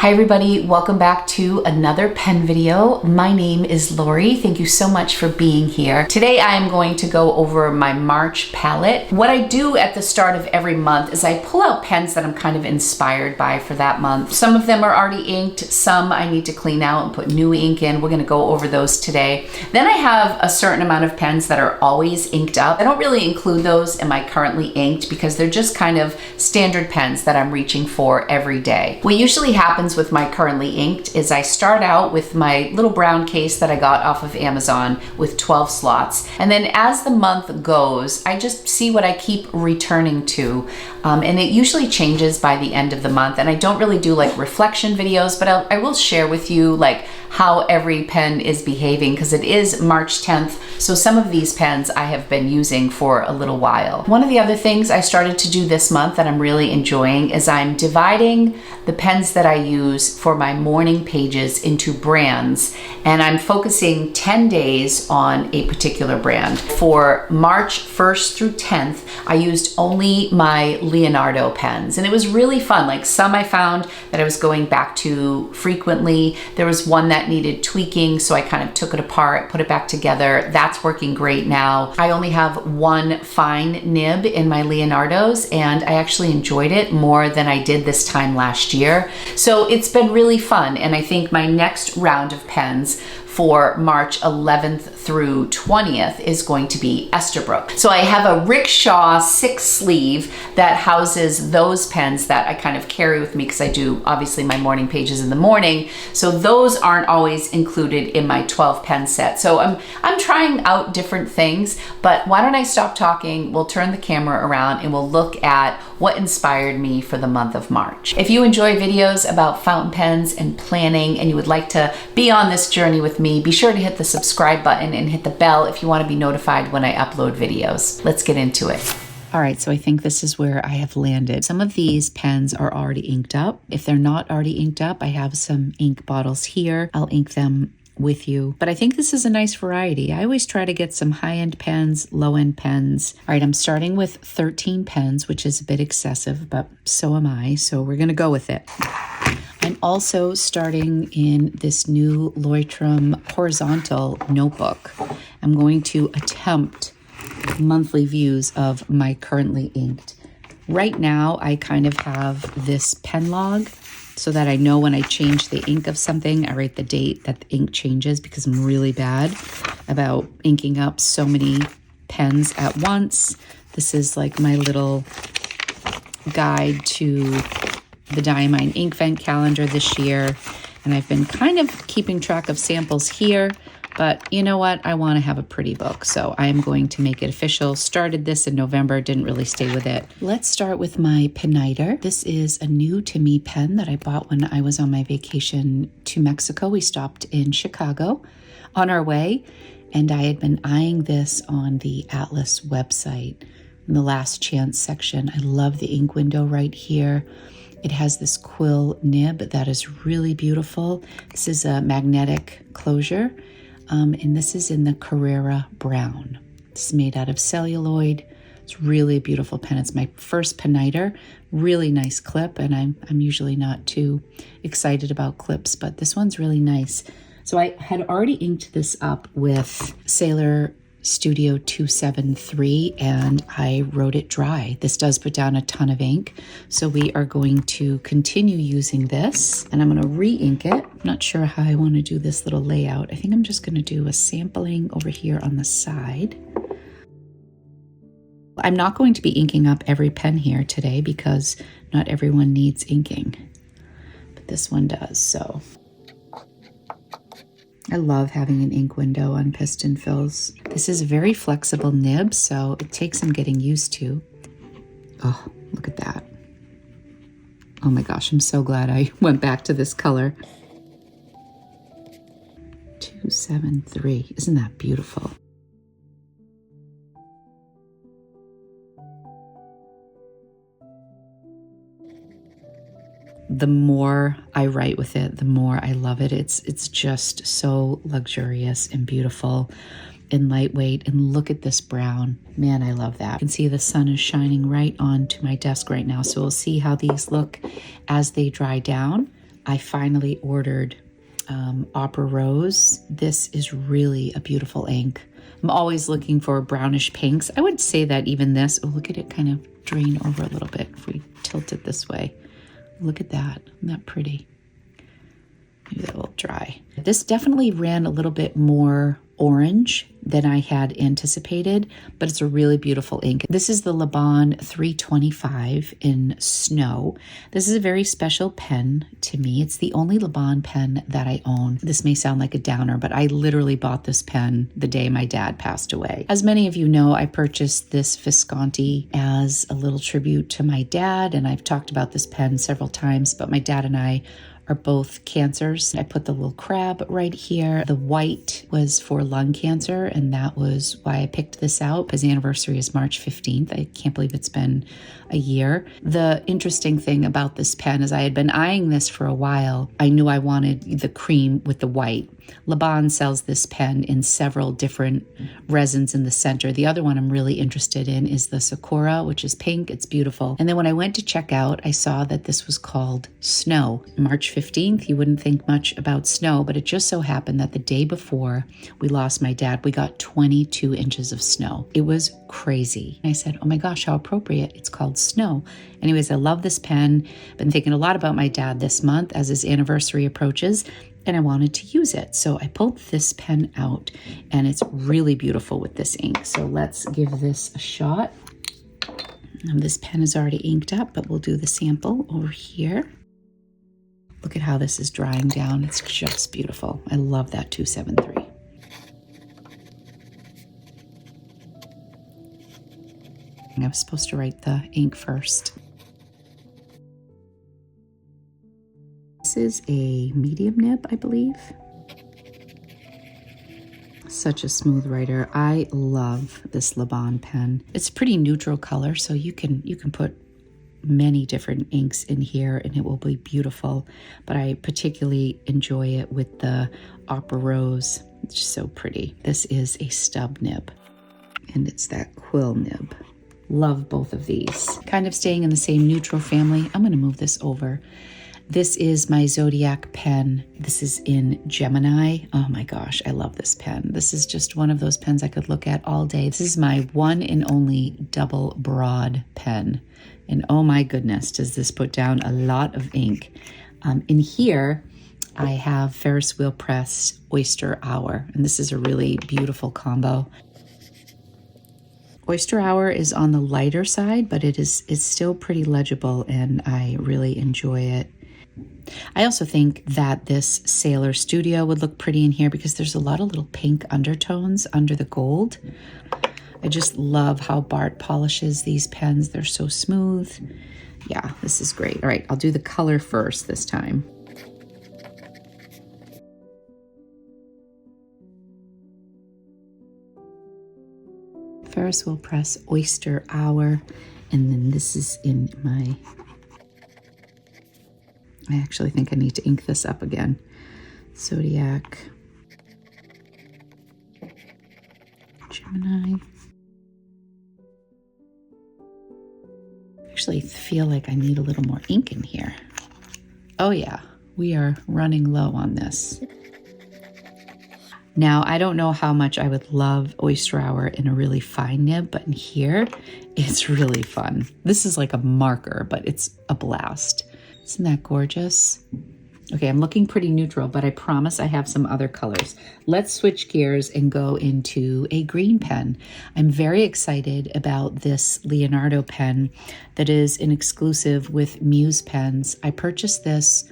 Hi everybody, welcome back to another pen video. My name is Lori. Thank you so much for being here. Today I am going to go over my March palette. What I do at the start of every month is I pull out pens that I'm kind of inspired by for that month. Some of them are already inked, some I need to clean out and put new ink in. We're gonna go over those today. Then I have a certain amount of pens that are always inked up. I don't really include those in my currently inked because they're just kind of standard pens that I'm reaching for every day. What usually happens with my currently inked is I start out with my little brown case that I got off of Amazon with 12 slots. And then as the month goes, I just see what I keep returning to. And it usually changes by the end of the month. And I don't really do like reflection videos, but I will share with you like how every pen is behaving because it is March 10th. So some of these pens I have been using for a little while. One of the other things I started to do this month that I'm really enjoying is I'm dividing the pens that I use for my morning pages into brands, and I'm focusing 10 days on a particular brand. For March 1st through 10th, I used only my Leonardo pens, and it was really fun. Like some I found that I was going back to frequently. There was one that needed tweaking, so I kind of took it apart, put it back together. That's working great now. I only have one fine nib in my Leonardos, and I actually enjoyed it more than I did this time last year. So it's been really fun, and I think my next round of pens for March 11th through 20th is going to be Esterbrook. So I have a Rickshaw 6 sleeve that houses those pens that I kind of carry with me because I do obviously my morning pages in the morning. So those aren't always included in my 12 pen set. So I'm trying out different things, but why don't I stop talking? We'll turn the camera around and we'll look at what inspired me for the month of March. If you enjoy videos about fountain pens and planning and you would like to be on this journey with me, be sure to hit the subscribe button and hit the bell if you want to be notified when I upload videos. Let's get into it. All right, so I think this is where I have landed. Some of these pens are already inked up. If they're not already inked up, I have some ink bottles here. I'll ink them with you. But I think this is a nice variety. I always try to get some high-end pens, low-end pens. All right, I'm starting with 13 pens, which is a bit excessive, but so am I. So we're gonna go with it. I'm also starting in this new Leutram horizontal notebook. I'm going to attempt monthly views of my currently inked. Right now, I kind of have this pen log so that I know when I change the ink of something, I write the date that the ink changes because I'm really bad about inking up so many pens at once. This is like my little guide to the Diamine ink vent calendar this year, and I've been kind of keeping track of samples here, but you know what? I want to have a pretty book, so I am going to make it official. Started this in November, didn't really stay with it. Let's start with my Peniter. This is a new to me pen that I bought when I was on my vacation to Mexico. We stopped in Chicago on our way, and I had been eyeing this on the Atlas website in the last chance section. I love the ink window right here. It has this quill nib that is really beautiful. This is a magnetic closure, and this is in the Carrera Brown. It's made out of celluloid. It's really a beautiful pen. It's my first Peniter. Really nice clip, and I'm usually not too excited about clips, but this one's really nice. So I had already inked this up with Sailor Studio 273, and I wrote it dry. This does put down a ton of ink, so we are going to continue using this, and I'm going to re-ink it. I'm not sure how I want to do this little layout. I think I'm just going to do a sampling over here on the side. I'm not going to be inking up every pen here today because not everyone needs inking, but this one does, so I love having an ink window on piston fills. This is a very flexible nib, so it takes some getting used to. Oh, look at that. Oh my gosh, I'm so glad I went back to this color. 273, isn't that beautiful? The more I write with it, the more I love it. It's just so luxurious and beautiful and lightweight. And look at this brown. Man, I love that. You can see the sun is shining right onto my desk right now. So we'll see how these look as they dry down. I finally ordered Opera Rose. This is really a beautiful ink. I'm always looking for brownish pinks. I would say that even this, oh, look at it kind of drain over a little bit if we tilt it this way. Look at that, isn't that pretty? Maybe that will dry. This definitely ran a little bit more orange than I had anticipated, but it's a really beautiful ink. This is the Laban 325 in Snow. This is a very special pen to me. It's the only Laban pen that I own. This may sound like a downer, but I literally bought this pen the day my dad passed away. As many of you know, I purchased this Visconti as a little tribute to my dad, and I've talked about this pen several times, but my dad and I are both cancers. I put the little crab right here. The white was for lung cancer, and that was why I picked this out. His anniversary is March 15th. I can't believe it's been a year. The interesting thing about this pen is I had been eyeing this for a while. I knew I wanted the cream with the white. Laban sells this pen in several different resins in the center. The other one I'm really interested in is the Sakura, which is pink. It's beautiful. And then when I went to check out, I saw that this was called Snow. March 15th, you wouldn't think much about snow, but it just so happened that the day before we lost my dad, we got 22 inches of snow. It was crazy. I said, oh my gosh, how appropriate. It's called Snow. Anyways, I love this pen. Been thinking a lot about my dad this month as his anniversary approaches, and I wanted to use it. So I pulled this pen out, and it's really beautiful with this ink. So let's give this a shot. This pen is already inked up, but we'll do the sample over here. Look at how this is drying down. It's just beautiful. I love that 273. I was supposed to write the ink first. This is a medium nib, I believe. Such a smooth writer. I love this Laban pen. It's a pretty neutral color, so you can put many different inks in here and it will be beautiful. But I particularly enjoy it with the Opera Rose. It's just so pretty. This is a stub nib, and it's that quill nib. Love both of these. Kind of staying in the same neutral family. I'm going to move this over. This is my Zodiac pen. This is in Gemini. Oh my gosh, I love this pen. This is just one of those pens I could look at all day. This is my one and only double broad pen. And oh my goodness, does this put down a lot of ink. In here, I have Ferris wheel press Oyster Hour, and this is a really beautiful combo. Oyster Hour is on the lighter side, but it's still pretty legible, and I really enjoy it. I also think that this Sailor Studio would look pretty in here because there's a lot of little pink undertones under the gold. I just love how Bart polishes these pens. They're so smooth. Yeah, this is great. All right, I'll do the color first this time. Ferris wheel press Oyster Hour, and then this is in my, I actually think I need to ink this up again. Zodiac, Gemini. Actually feel like I need a little more ink in here. Oh yeah, we are running low on this. Now, I don't know how much I would love Oyster Hour in a really fine nib, but in here, it's really fun. This is like a marker, but it's a blast. Isn't that gorgeous? Okay, I'm looking pretty neutral, but I promise I have some other colors. Let's switch gears and go into a green pen. I'm very excited about this Leonardo pen that is an exclusive with Muse pens. I purchased this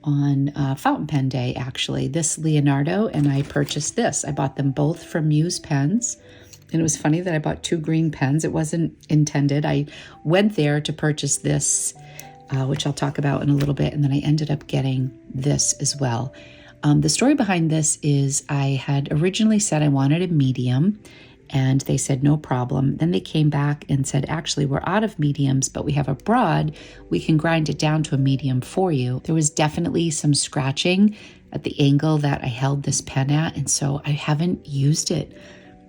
on Fountain Pen Day, actually, this Leonardo, and I purchased this. I bought them both from Muse Pens, and it was funny that I bought two green pens. It wasn't intended. I went there to purchase this, which I'll talk about in a little bit, and then I ended up getting this as well. The story behind this is I had originally said I wanted a medium, and they said no problem. Then they came back and said, actually, we're out of mediums, but we have a broad. We can grind it down to a medium for you. There was definitely some scratching at the angle that I held this pen at, and so I haven't used it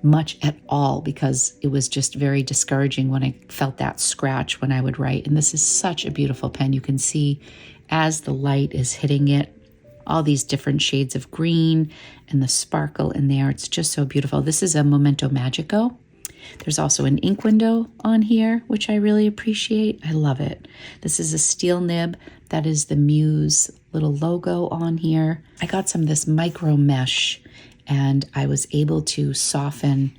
much at all because it was just very discouraging when I felt that scratch when I would write. And this is such a beautiful pen. You can see as the light is hitting it, all these different shades of green and the sparkle in there. It's just so beautiful. This is a Momento Magico. There's also an ink window on here, which I really appreciate. I love it. This is a steel nib. That is the Muse little logo on here. I got some of this micro mesh, and I was able to soften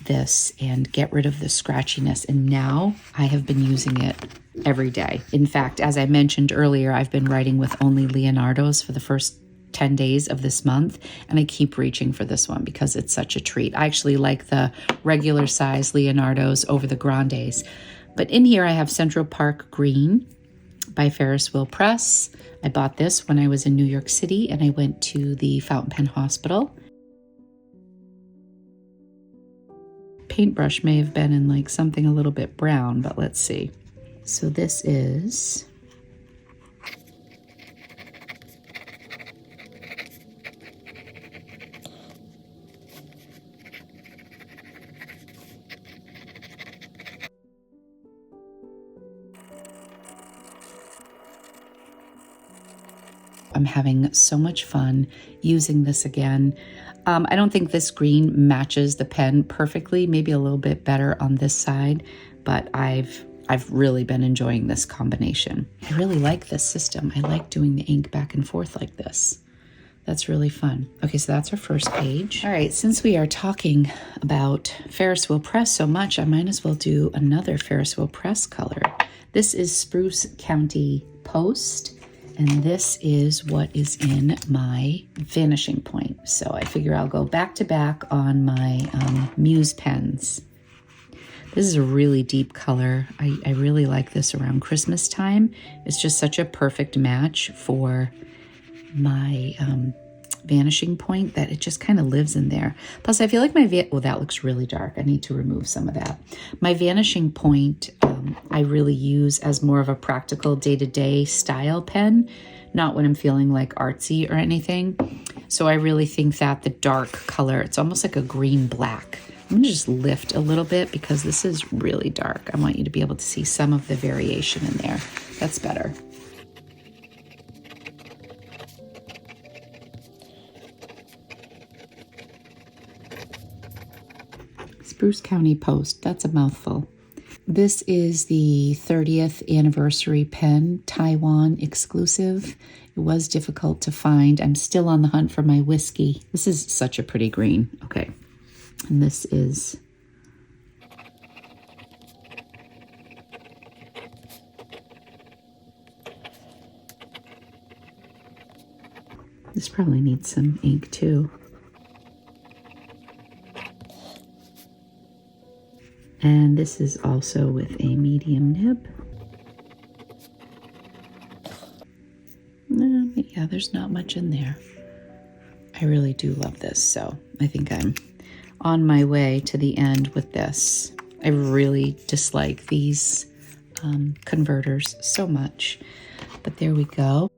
this and get rid of the scratchiness. And now I have been using it every day. In fact, as I mentioned earlier, I've been writing with only Leonardo's for the first 10 days of this month, and I keep reaching for this one because it's such a treat. I actually like the regular size Leonardo's over the Grandes. But in here I have Central Park Green by Ferris Wheel Press. I bought this when I was in New York City and I went to the Fountain Pen Hospital. Paintbrush may have been in like something a little bit brown, but let's see. So this is I'm having so much fun using this again. I don't think this green matches the pen perfectly, maybe a little bit better on this side, but I've really been enjoying this combination. I really like this system. I like doing the ink back and forth like this. That's really fun. Okay, so that's our first page. All right, since we are talking about Ferris Wheel Press so much, I might as well do another Ferris Wheel Press color. This is Spruce County Post. And this is what is in my vanishing point. So I figure I'll go back to back on my Muse pens. This is a really deep color. I really like this around Christmas time. It's just such a perfect match for my vanishing point that it just kind of lives in there. Plus I feel like oh, that looks really dark. I need to remove some of that. My vanishing point, I really use as more of a practical day-to-day style pen, not when I'm feeling like artsy or anything. So I really think that the dark color, it's almost like a green black. I'm gonna just lift a little bit because this is really dark. I want you to be able to see some of the variation in there. That's better. Spruce County Post, that's a mouthful. This is the 30th anniversary pen, Taiwan exclusive. It was difficult to find. I'm still on the hunt for my whiskey. This is such a pretty green. Okay, and this is this probably needs some ink too. And this is also with a medium nib. Yeah, there's not much in there. I really do love this, so I think I'm on my way to the end with this. I really dislike these converters so much, but there we go. All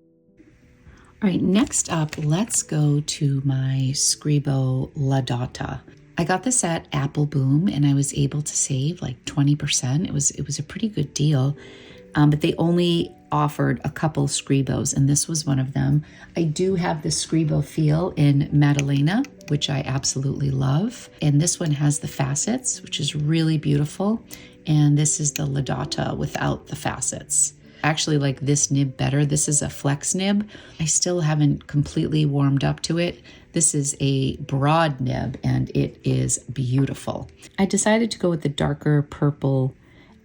right, next up, let's go to my Scribo Lata. I got this at Apple Boom and I was able to save like 20%. It was a pretty good deal, but they only offered a couple Scribos and this was one of them. I do have the Scribo Feel in Madalena, which I absolutely love. And this one has the facets, which is really beautiful. And this is the Ladata without the facets. I actually like this nib better. This is a flex nib. I still haven't completely warmed up to it. This is a broad nib and it is beautiful. I decided to go with the darker purple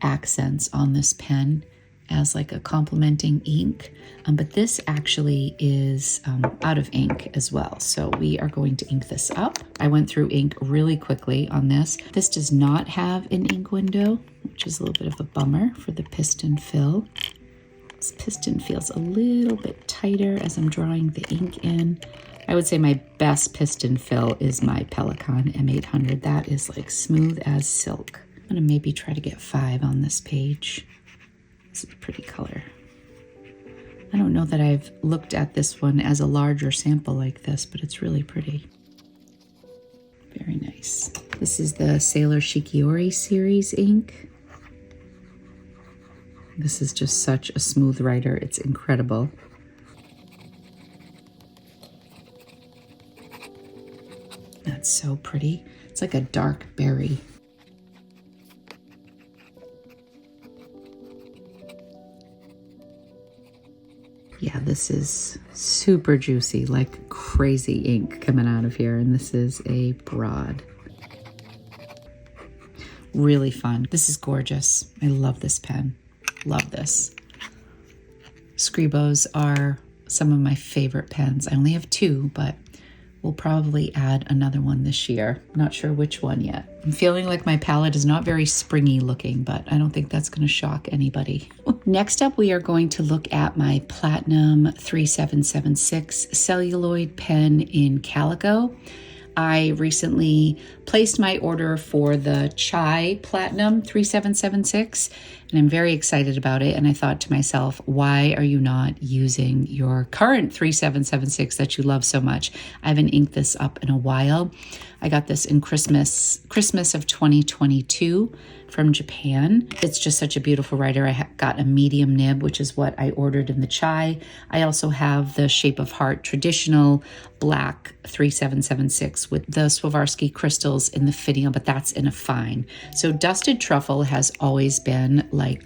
accents on this pen as like a complementing ink, but this actually is out of ink as well. So we are going to ink this up. I went through ink really quickly on this. This does not have an ink window, which is a little bit of a bummer for the piston fill. This piston feels a little bit tighter as I'm drawing the ink in. I would say my best piston fill is my Pelikan M800. That is like smooth as silk. I'm gonna maybe try to get 5 on this page. This is a pretty color. I don't know that I've looked at this one as a larger sample like this, but it's really pretty. Very nice. This is the Sailor Shikiori series ink. This is just such a smooth writer. It's incredible. That's so pretty. It's like a dark berry. Yeah, this is super juicy, like crazy ink coming out of here. And this is a broad. Really fun. This is gorgeous. I love this pen. Love this. Scribos are some of my favorite pens. I only have two, but we'll probably add another one this year. Not sure which one yet. I'm feeling like my palette is not very springy looking, but I don't think that's going to shock anybody. Next up, we are going to look at my Platinum 3776 celluloid pen in Calico. I recently placed my order for the Chai Platinum 3776, and I'm very excited about it. And I thought to myself, why are you not using your current 3776 that you love so much? I haven't inked this up in a while. I got this in Christmas of 2022 from Japan. It's just such a beautiful writer. I got a medium nib, which is what I ordered in the Chai. I also have the Shape of Heart traditional black 3776 with the Swarovski crystals in the finial, but that's in a fine. So dusted truffle has always been like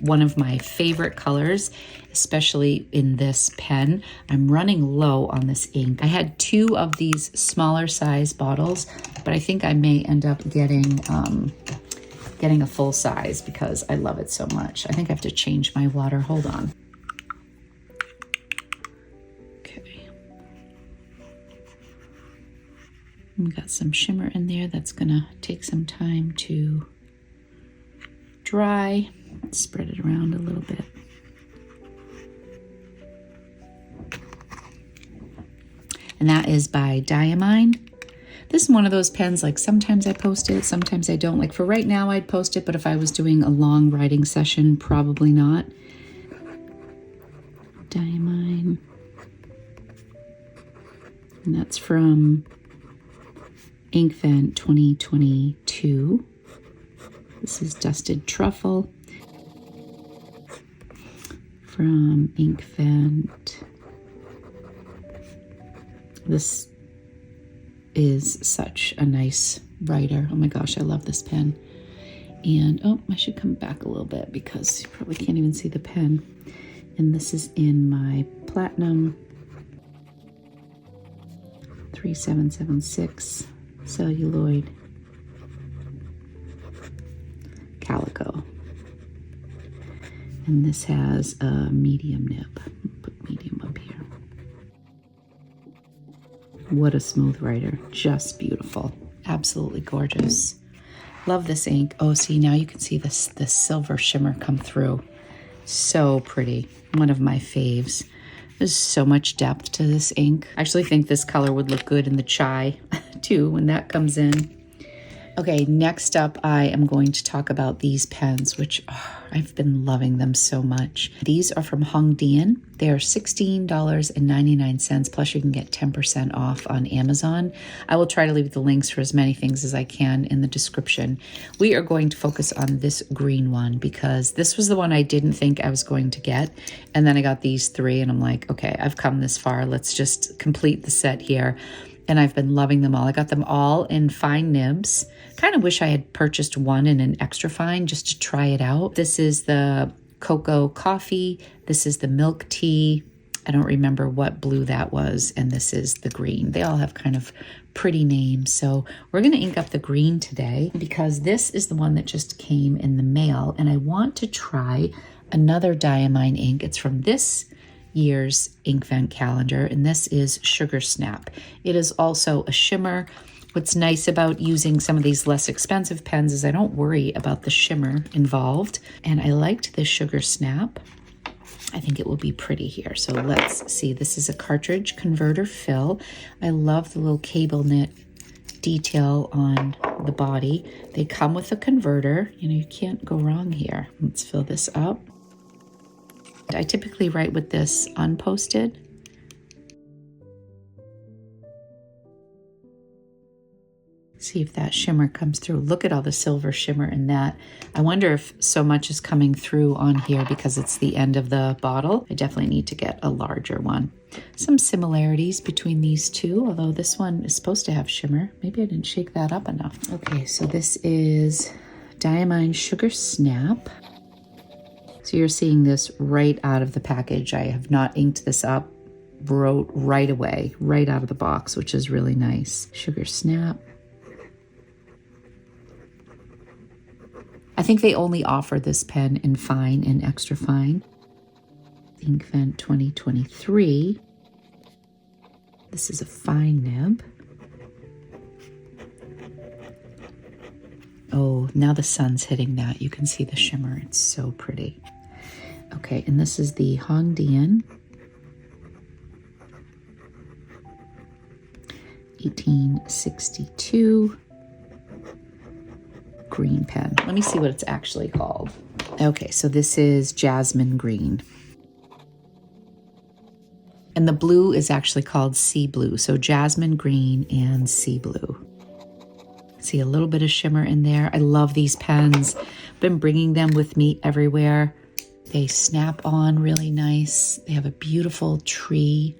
one of my favorite colors, especially in this pen. I'm running low on this ink. I had two of these smaller size bottles, but I think I may end up getting a full size because I love it so much. I think I have to change my water. Hold on. Okay. We got some shimmer in there that's gonna take some time to dry. Spread it around a little bit. And that is by Diamine. This is one of those pens, like sometimes I post it, sometimes I don't. Like for right now, I'd post it, but if I was doing a long writing session, probably not. Diamine. And that's from Inkvent 2022. This is Dusted Truffle from Inkvent. This is such a nice writer. Oh my gosh, I love this pen. And oh, I should come back a little bit because you probably can't even see the pen. And this is in my Platinum 3776 celluloid Calico. And this has a medium nib. Put medium up here. What a smooth writer. Just beautiful. Absolutely gorgeous. Love this ink. Oh, see, now you can see this silver shimmer come through. So pretty. One of my faves. There's so much depth to this ink. I actually think this color would look good in the Chai too when that comes in. Okay, next up, I am going to talk about these pens, which I've been loving them so much. These are from Hongdian. They are $16.99, plus you can get 10% off on Amazon. I will try to leave the links for as many things as I can in the description. We are going to focus on this green one because this was the one I didn't think I was going to get. And then I got these three and I'm like, okay, I've come this far. Let's just complete the set here. And I've been loving them all. I got them all in fine nibs. Kind of wish I had purchased one in an extra fine just to try it out. This is the cocoa coffee. This is the milk tea. I don't remember what blue that was. And this is the green. They all have kind of pretty names. So we're going to ink up the green today because this is the one that just came in the mail. And I want to try another Diamine ink. It's from this year's Inkvent calendar, and this is Sugar Snap. It is also a shimmer. What's nice about using some of these less expensive pens is I don't worry about the shimmer involved, and I liked this Sugar Snap. I think it will be pretty here. So let's see. This is a cartridge converter fill. I love the little cable knit detail on the body. They come with a converter. You know, you can't go wrong here. Let's fill this up. I typically write with this unposted. See if that shimmer comes through. Look at all the silver shimmer in that. I wonder if so much is coming through on here because it's the end of the bottle. I definitely need to get a larger one. Some similarities between these two, although this one is supposed to have shimmer. Maybe I didn't shake that up enough. Okay, so this is Diamine Sugar Snap. So you're seeing this right out of the package. I have not inked this up, wrote right away, right out of the box, which is really nice. Sugar Snap. I think they only offer this pen in fine and extra fine. Inkvent 2023. This is a fine nib. Oh, now the sun's hitting that. You can see the shimmer. It's so pretty. Okay, and this is the Hongdian 1862 green pen. Let me see what it's actually called. Okay, so this is Jasmine Green. And the blue is actually called Sea Blue. So Jasmine Green and Sea Blue. See a little bit of shimmer in there. I love these pens. Been bringing them with me everywhere. They snap on really nice. They have a beautiful tree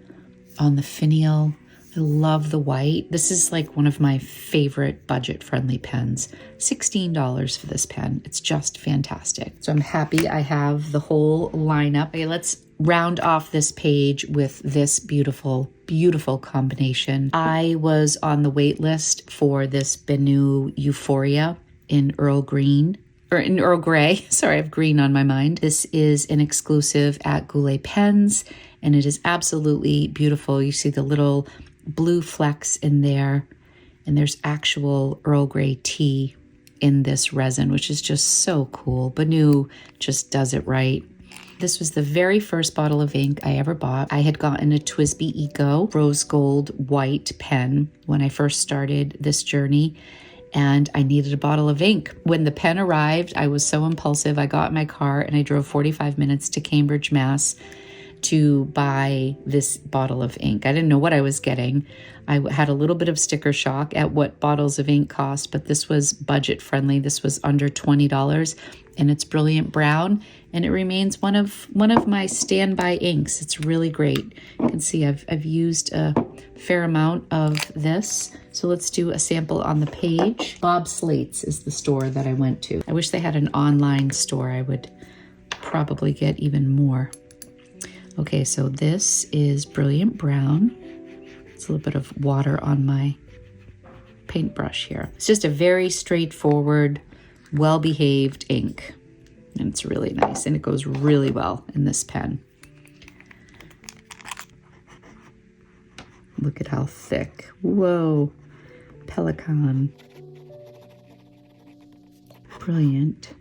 on the finial. I love the white. This is like one of my favorite budget-friendly pens. $16 for this pen. It's just fantastic. So I'm happy I have the whole lineup. Okay, let's round off this page with this beautiful, beautiful combination. I was on the wait list for this BENU Euphoria in Earl Green. Or in Earl Grey. Sorry, I have green on my mind. This is an exclusive at Goulet Pens, and it is absolutely beautiful. You see the little blue flecks in there, and there's actual Earl Grey tea in this resin, which is just so cool. BENU just does it right. This was the very first bottle of ink I ever bought. I had gotten a TWSBI Eco rose gold white pen when I first started this journey, and I needed a bottle of ink. When the pen arrived, I was so impulsive. I got in my car and I drove 45 minutes to Cambridge, Mass to buy this bottle of ink. I didn't know what I was getting. I had a little bit of sticker shock at what bottles of ink cost, but this was budget friendly. This was under $20, and it's brilliant brown, and it remains one of my standby inks. It's really great. You can see I've used a fair amount of this. So let's do a sample on the page. Bob Slate's is the store that I went to. I wish they had an online store. I would probably get even more. Okay, so this is brilliant brown. It's a little bit of water on my paintbrush here. It's just a very straightforward, well-behaved ink. And it's really nice, and it goes really well in this pen. Look at how thick. Whoa. Pelican. Brilliant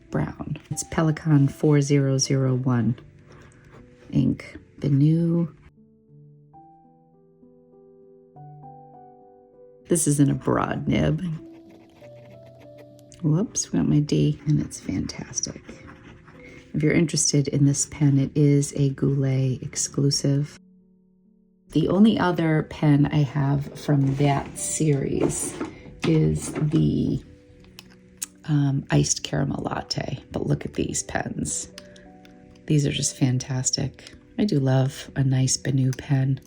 brown. It's Pelican 4001 ink. BENU. This is in a broad nib. Whoops, got my D, and it's fantastic. If you're interested in this pen, it is a Goulet exclusive. The only other pen I have from that series is the iced caramel latte, but look at these pens. These are just fantastic. I do love a nice BENU pen.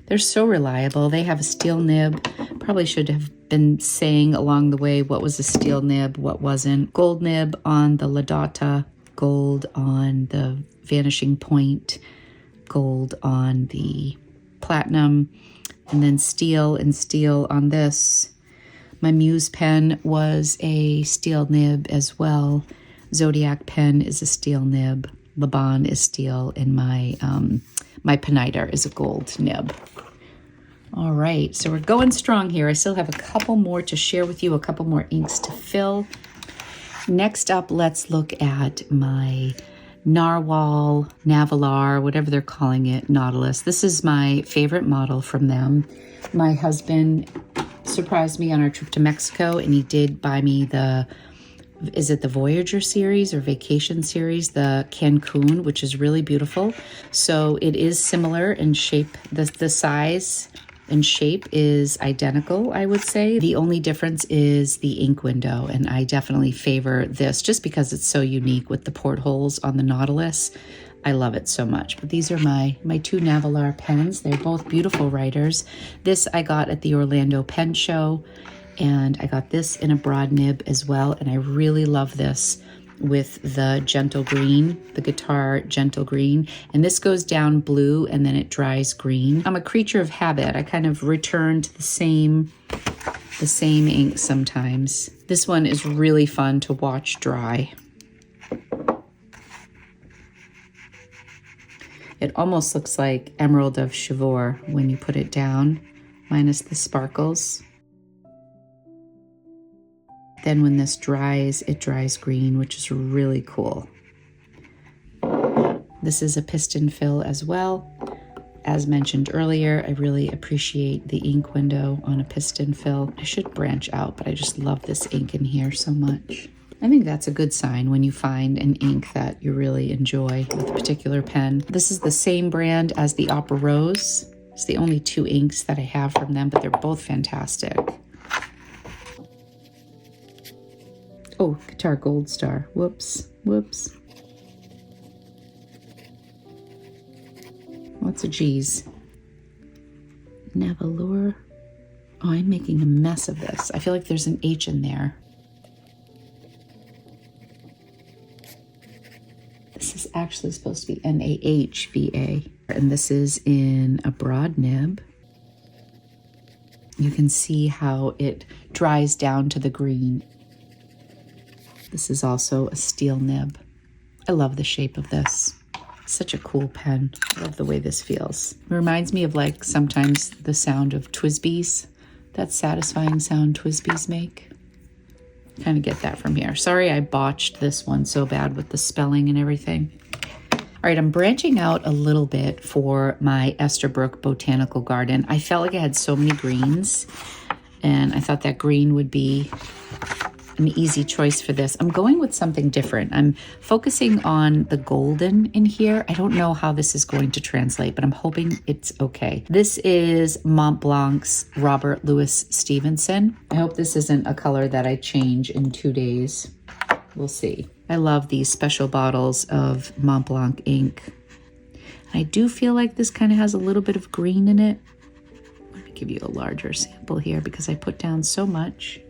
They're so reliable. They have a steel nib. Probably should have been saying along the way what was a steel nib, what wasn't. Gold nib on the Ladata, gold on the Vanishing Point, gold on the Platinum, and then steel and steel on this. My Muse pen was a steel nib as well. Zodiac pen is a steel nib. Laban is steel, and my Peniter is a gold nib. All right, so we're going strong here. I still have a couple more to share with you, a couple more inks to fill. Next up, let's look at my Narwhal, Navalar, whatever they're calling it, Nautilus. This is my favorite model from them. My husband surprised me on our trip to Mexico, and he did buy me is it the Voyager series or Vacation series, the Cancun, which is really beautiful. So it is similar in shape. The size and shape is identical, I would say. The only difference is the ink window, and I definitely favor this just because it's so unique with the portholes on the Nautilus. I love it so much. But these are my two Navalar pens. They're both beautiful writers. This I got at the Orlando Pen Show, and I got this in a broad nib as well, and I really love this with the gentle green, the guitar gentle green. And this goes down blue and then it dries green. I'm a creature of habit. I kind of return to the same ink sometimes. This one is really fun to watch dry. It almost looks like Emerald of Chivor when you put it down, minus the sparkles. Then when this dries, it dries green, which is really cool. This is a piston fill as well. As mentioned earlier, I really appreciate the ink window on a piston fill. I should branch out, but I just love this ink in here so much. I think that's a good sign when you find an ink that you really enjoy with a particular pen. This is the same brand as the Opera Rose. It's the only two inks that I have from them, but they're both fantastic. Oh, Guitar Gold Star. Whoops. Lots of G's. Navalure. Oh, I'm making a mess of this. I feel like there's an H in there. This is actually supposed to be Nahva. And this is in a broad nib. You can see how it dries down to the green. This is also a steel nib. I love the shape of this. Such a cool pen. I love the way this feels. It reminds me of like sometimes the sound of TWSBIs. That satisfying sound TWSBIs make. Kind of get that from here. Sorry I botched this one so bad with the spelling and everything. All right, I'm branching out a little bit for my Esterbrook Botanical Garden. I felt like I had so many greens, and I thought that green would be an easy choice for this. I'm going with something different. I'm focusing on the golden in here. I don't know how this is going to translate, but I'm hoping it's okay. This is Mont Blanc's Robert Louis Stevenson. I hope this isn't a color that I change in 2 days. We'll see. I love these special bottles of Mont Blanc ink. I do feel like this kind of has a little bit of green in it. Let me give you a larger sample here because I put down so much.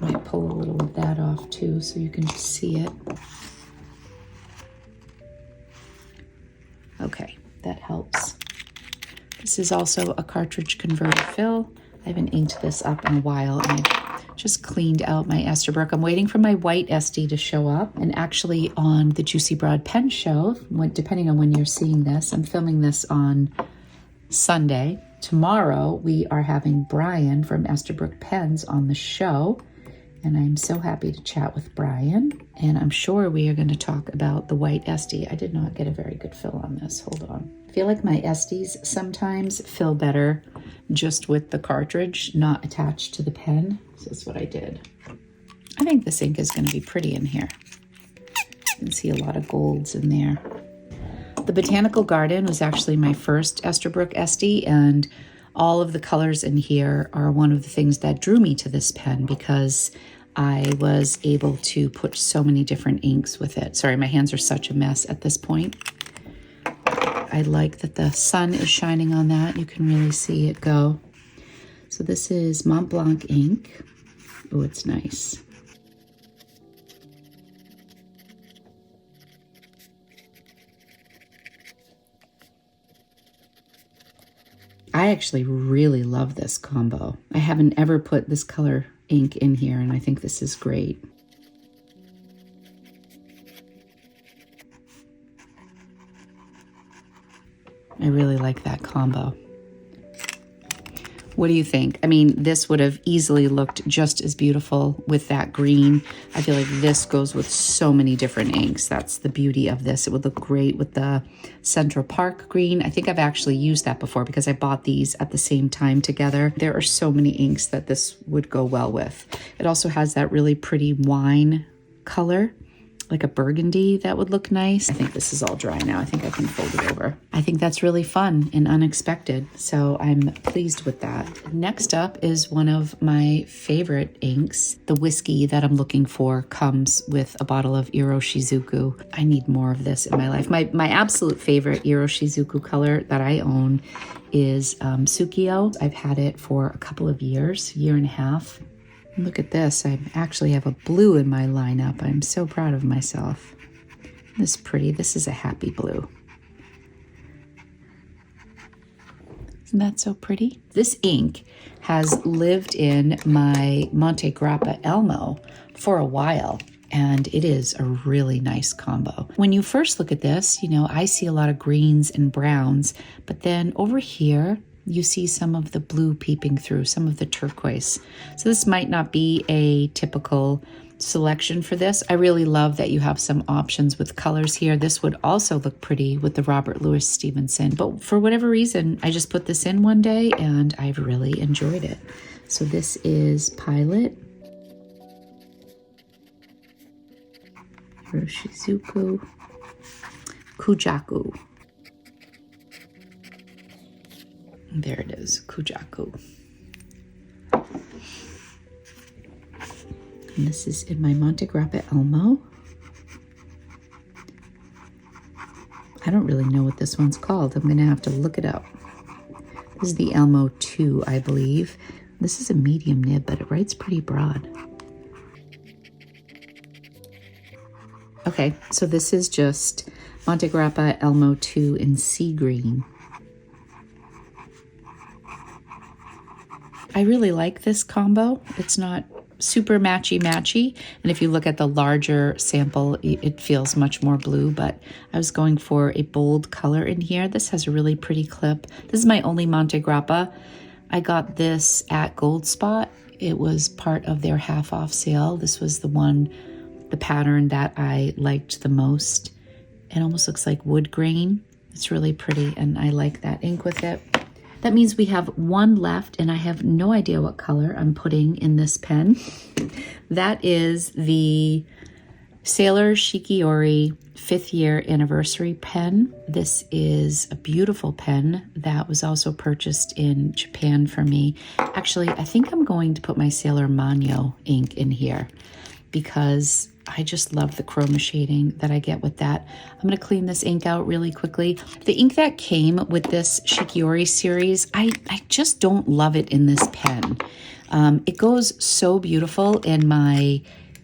Might pull a little of that off too so you can just see it. Okay, that helps. This is also a cartridge converter fill. I haven't inked this up in a while, and I just cleaned out my Esterbrook. I'm waiting for my white Estie to show up, and actually on the Juicy Broad Pen Show, depending on when you're seeing this, I'm filming this on Sunday. Tomorrow we are having Brian from Esterbrook Pens on the show. And I'm so happy to chat with Brian. And I'm sure we are going to talk about the white Estie. I did not get a very good fill on this. Hold on. I feel like my Esties sometimes fill better just with the cartridge, not attached to the pen. So that's what I did. I think this ink is going to be pretty in here. You can see a lot of golds in there. The Botanical Garden was actually my first Esterbrook Estie, and all of the colors in here are one of the things that drew me to this pen because I was able to put so many different inks with it. Sorry, my hands are such a mess at this point. I like that the sun is shining on that. You can really see it go. So this is Mont Blanc ink. Oh, it's nice. I actually really love this combo. I haven't ever put this color ink in here, and I think this is great. I really like that combo. What do you think? I mean, this would have easily looked just as beautiful with that green. I feel like this goes with so many different inks. That's the beauty of this. It would look great with the Central Park green. I think I've actually used that before because I bought these at the same time together. There are so many inks that this would go well with. It also has that really pretty wine color like a burgundy that would look nice. I think this is all dry now. I think I can fold it over. I think that's really fun and unexpected, so I'm pleased with that. Next up is one of my favorite inks. The whiskey that I'm looking for comes with a bottle of Iroshizuku. I need more of this in my life. My absolute favorite Iroshizuku color that I own is Tsukio. I've had it for a couple of years, year and a half. Look at this. I actually have a blue in my lineup. I'm so proud of myself. This is pretty. This is a happy blue. Isn't that so pretty? This ink has lived in my Monte Grappa Elmo for a while, and it is a really nice combo. When you first look at this, you know, I see a lot of greens and browns, but then over here, you see some of the blue peeping through, some of the turquoise. So this might not be a typical selection for this. I really love that you have some options with colors here. This would also look pretty with the Robert Louis Stevenson, but for whatever reason, I just put this in one day and I've really enjoyed it. So this is Pilot, Iroshizuku, Kujaku. There it is, Kujaku. And this is in my Monte Grappa Elmo. I don't really know what this one's called. I'm gonna have to look it up. This is the Elmo 2, I believe. This is a medium nib, but it writes pretty broad. Okay, so this is just Monte Grappa Elmo 2 in sea green. I really like this combo. It's not super matchy-matchy, and if you look at the larger sample, it feels much more blue, but I was going for a bold color in here. This has a really pretty clip. This is my only Monte Grappa. I got this at Gold Spot. It was part of their half-off sale. This was the pattern that I liked the most. It almost looks like wood grain. It's really pretty, and I like that ink with it. That means we have one left, and I have no idea what color I'm putting in this pen. That is the Sailor Shikiori 5th year anniversary pen. This is a beautiful pen that was also purchased in Japan for me. Actually, I think I'm going to put my Sailor Manyo ink in here because I just love the chroma shading that I get with that. I'm going to clean this ink out really quickly. The ink that came with this Shikiori series, I just don't love it in this pen. It goes so beautiful in my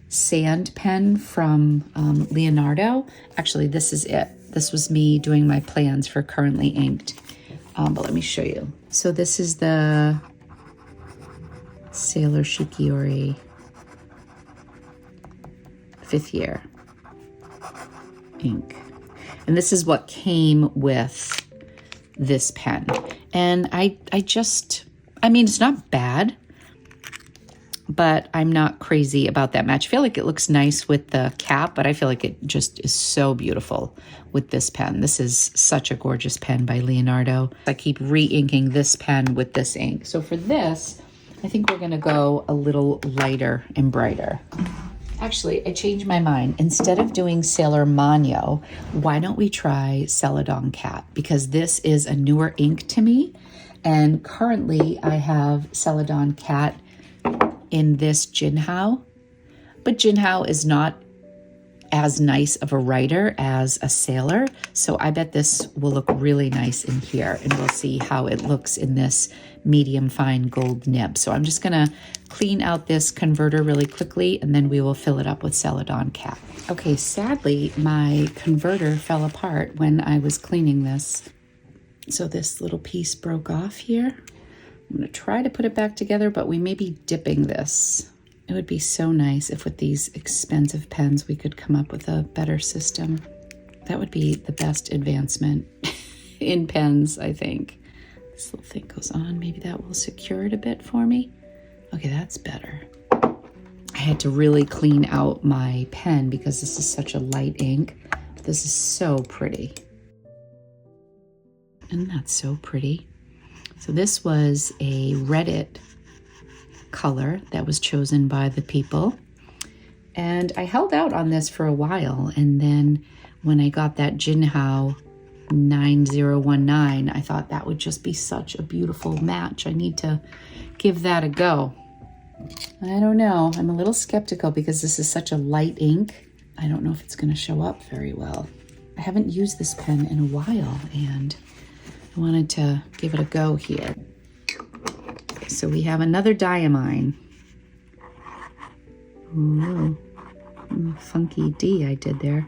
sand pen from Leonardo. Actually, this is it. This was me doing my plans for Currently Inked. But let me show you. So this is the Sailor Shikiori 5th year ink. And this is what came with this pen. And I mean, it's not bad, but I'm not crazy about that match. I feel like it looks nice with the cap, but I feel like it just is so beautiful with this pen. This is such a gorgeous pen by Leonardo. I keep re-inking this pen with this ink. So for this, I think we're gonna go a little lighter and brighter. Actually, I changed my mind. Instead of doing Sailor Manyo, why don't we try Celadon Cat? Because this is a newer ink to me. And currently I have Celadon Cat in this Jinhao. But Jinhao is not as nice of a writer as a Sailor. So I bet this will look really nice in here. And we'll see how it looks in this medium fine gold nib. So I'm just gonna clean out this converter really quickly, and then we will fill it up with Celadon Cat. Okay, sadly, my converter fell apart when I was cleaning this. So this little piece broke off here. I'm gonna try to put it back together, but we may be dipping this. It would be so nice if with these expensive pens, we could come up with a better system. That would be the best advancement in pens, I think. This little thing goes on. Maybe that will secure it a bit for me. Okay, that's better. I had to really clean out my pen because this is such a light ink. This is so pretty. And that's so pretty. So this was a Reddit color that was chosen by the people. And I held out on this for a while, and then when I got that Jinhao 9019, I thought that would just be such a beautiful match. I need to give that a go. I don't know. I'm a little skeptical because this is such a light ink. I don't know if it's going to show up very well. I haven't used this pen in a while, and I wanted to give it a go here. Okay, so we have another Diamine. Ooh, funky D I did there.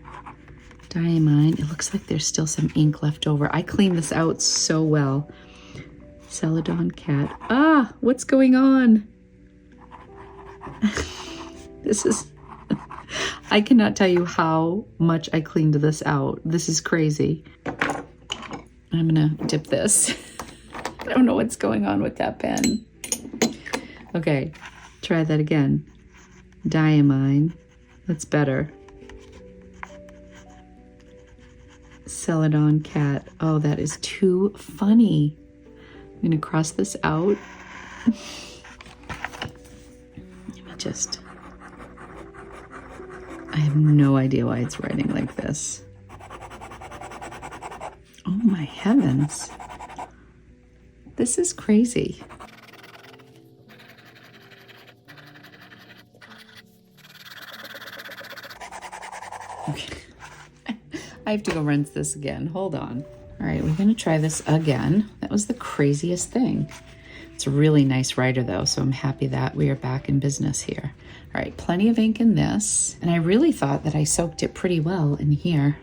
Diamine. It looks like there's still some ink left over. I cleaned this out so well. Celadon Cat. Ah, what's going on? This is... I cannot tell you how much I cleaned this out. This is crazy. I'm gonna dip this. I don't know what's going on with that pen. Okay, try that again. Diamine. That's better. Celadon Cat. Oh, that is too funny. I'm gonna cross this out. Let me just... I have no idea why it's writing like this. Oh my heavens. This is crazy. Okay. I have to go rinse this again. Hold on. All right, we're gonna try this again. That was the craziest thing. It's a really nice writer though, so I'm happy that we are back in business here. All right, plenty of ink in this. And I really thought that I soaked it pretty well in here.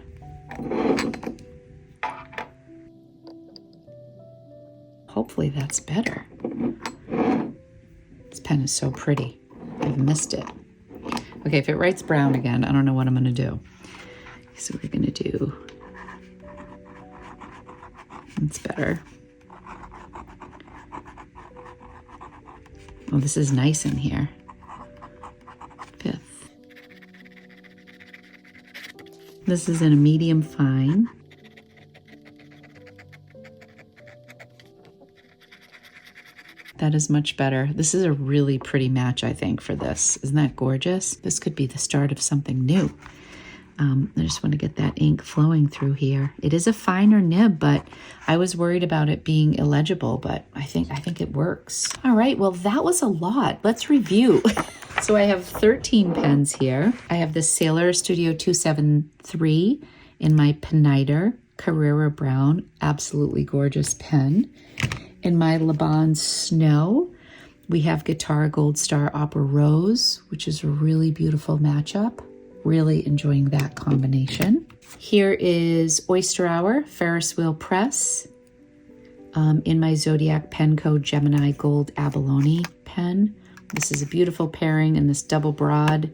Hopefully that's better. This pen is so pretty. I've missed it. Okay, if it writes brown again, I don't know what I'm gonna do. So we're gonna do... It's better. Oh, this is nice in here. Fifth. This is in a medium fine. That is much better. This is a really pretty match, I think, for this. Isn't that gorgeous? This could be the start of something new. I just want to get that ink flowing through here. It is a finer nib, but I was worried about it being illegible, but I think it works. All right, well, that was a lot. Let's review. So I have 13 pens here. I have the Sailor Studio 273 in my Peniter Carrera Brown, absolutely gorgeous pen. In my Laban Snow, we have Guitar Gold Star Opera Rose, which is a really beautiful matchup. Really enjoying that combination. Here is Oyster Hour Ferris Wheel Press in my Zodiac Pen Code Gemini Gold Abalone pen. This is a beautiful pairing in this double broad.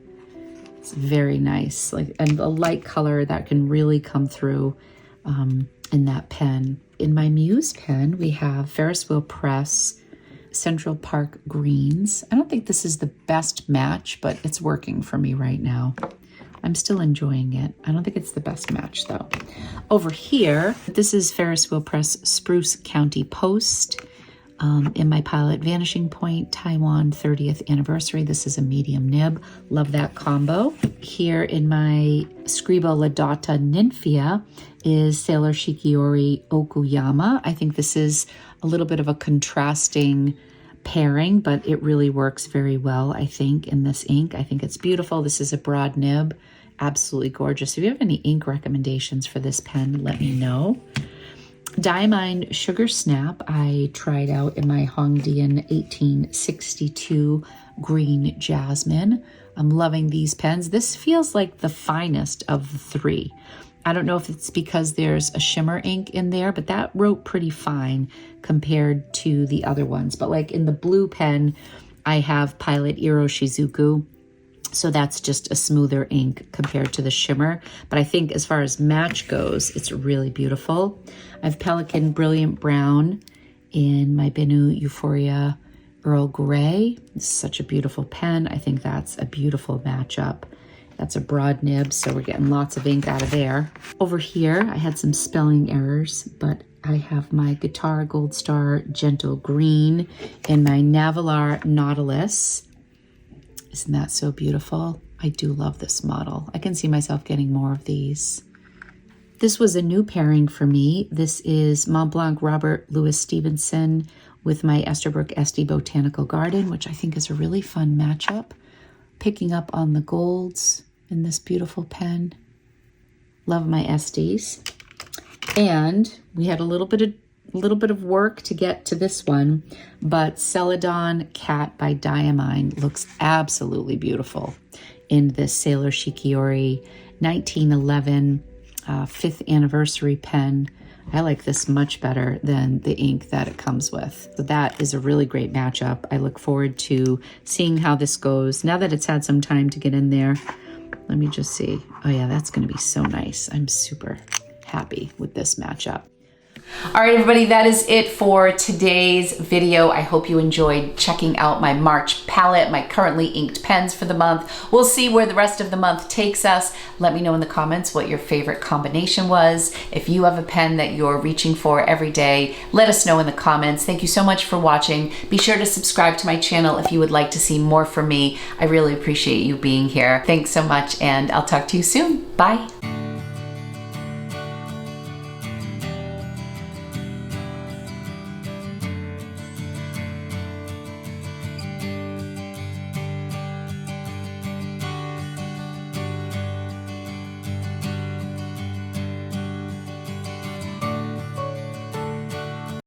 It's very nice, and a light color that can really come through in that pen. In my Muse pen, we have Ferris Wheel Press Central Park Greens. I don't think this is the best match, but it's working for me right now. I'm still enjoying it. I don't think it's the best match though. Over here, this is Ferris Wheel Press Spruce County Post in my Pilot Vanishing Point Taiwan 30th Anniversary. This is a medium nib. Love that combo. Here in my Scribo Lata Nymphia is Sailor Shikiori Okuyama. I think this is a little bit of a contrasting pairing, but it really works very well, I think, in this ink. I think it's beautiful. This is a broad nib. Absolutely gorgeous. If you have any ink recommendations for this pen, let me know. Diamine Sugar Snap, I tried out in my Hongdian 1862 Green Jasmine. I'm loving these pens. This feels like the finest of the three. I don't know if it's because there's a shimmer ink in there, but that wrote pretty fine compared to the other ones. But like in the blue pen, I have Pilot Iroshizuku. So that's just a smoother ink compared to the shimmer. But I think as far as match goes, it's really beautiful. I have Pelican Brilliant Brown in my BENU Euphoria Earl Grey. This is such a beautiful pen. I think that's a beautiful matchup. That's a broad nib, so we're getting lots of ink out of there. Over here, I had some spelling errors, but I have my Guitar Gold Star Gentle Green in my Navilar Nautilus. Isn't that so beautiful? I do love this model. I can see myself getting more of these. This was a new pairing for me. This is Mont Blanc Robert Louis Stevenson with my Esterbrook Estie Botanical Garden, which I think is a really fun matchup. Picking up on the golds in this beautiful pen. Love my Esties. And we had a little bit of work to get to this one, but Celadon Cat by Diamine looks absolutely beautiful in this Sailor Shikiori 1911 5th anniversary pen. I like this much better than the ink that it comes with. So that is a really great matchup. I look forward to seeing how this goes. Now that it's had some time to get in there, let me just see. Oh yeah, that's gonna be so nice. I'm super happy with this matchup. All right, everybody, that is it for today's video. I hope you enjoyed checking out my March palette, my currently inked pens for the month. We'll see where the rest of the month takes us. Let me know in the comments what your favorite combination was. If you have a pen that you're reaching for every day, let us know in the comments. Thank you so much for watching. Be sure to subscribe to my channel if you would like to see more from me. I really appreciate you being here. Thanks so much, and I'll talk to you soon. Bye.